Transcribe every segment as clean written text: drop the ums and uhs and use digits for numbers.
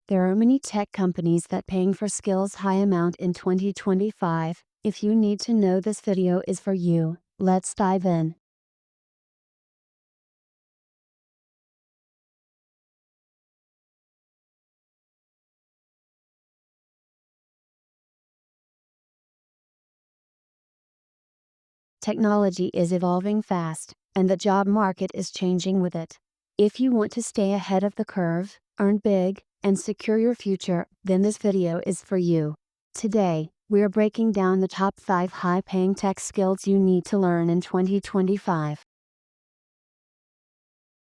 There are many tech companies that paying for skills high amount in 2025. If you need to know, this video is for you. Let's dive in. Technology is evolving fast, and the job market is changing with it. If you want to stay ahead of the curve, earn big, and secure your future, then this video is for you. Today, we are breaking down the top 5 high-paying tech skills you need to learn in 2025.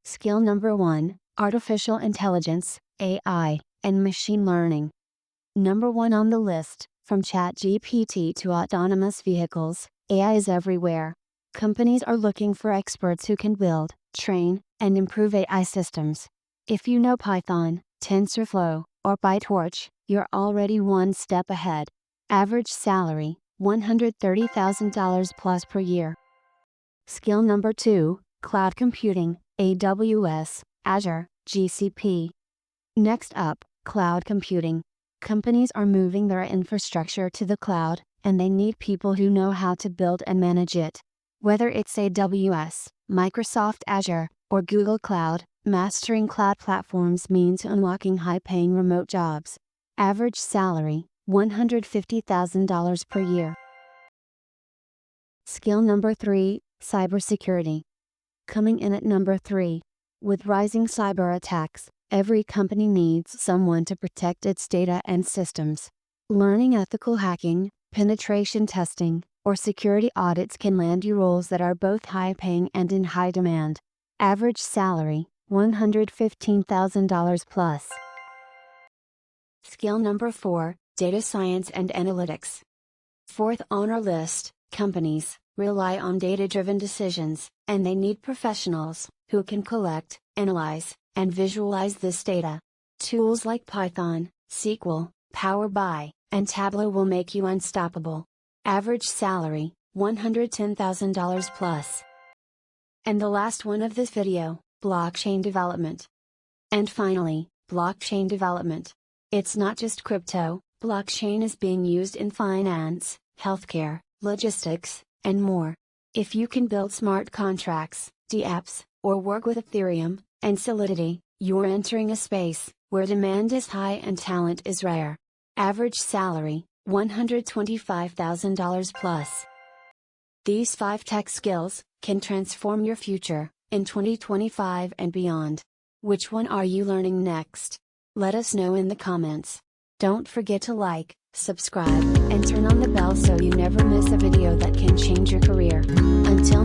Skill number 1, Artificial Intelligence, AI, and Machine Learning. Number 1 on the list, from ChatGPT to autonomous vehicles, AI is everywhere. Companies are looking for experts who can build, train, and improve AI systems. If you know Python, TensorFlow, or PyTorch, you're already one step ahead. Average salary, $130,000 plus per year. Skill number 2, Cloud Computing, AWS, Azure, GCP. Next up, Cloud Computing. Companies are moving their infrastructure to the cloud, and they need people who know how to build and manage it. Whether it's AWS, Microsoft Azure, or Google Cloud, mastering cloud platforms means unlocking high-paying remote jobs. Average salary, $150,000 per year. Skill number 3, Cybersecurity. Coming in at number 3. With rising cyber attacks, every company needs someone to protect its data and systems. Learning ethical hacking, penetration testing, or security audits can land you roles that are both high-paying and in high demand. Average salary, $115,000 plus. Skill number 4, Data Science and Analytics. Fourth on our list, companies rely on data-driven decisions, and they need professionals who can collect, analyze, and visualize this data. Tools like Python, SQL, Power BI, and Tableau will make you unstoppable. Average salary, $110,000 plus. And the last one of this video, blockchain development. And finally, blockchain development. It's not just crypto, blockchain is being used in finance, healthcare, logistics, and more. If you can build smart contracts, dApps, or work with Ethereum and Solidity, you're entering a space where demand is high and talent is rare. Average salary, $125,000 plus. These 5 tech skills can transform your future in 2025 and beyond. Which one are you learning next? Let us know in the comments. Don't forget to like, subscribe, and turn on the bell so you never miss a video that can change your career. Until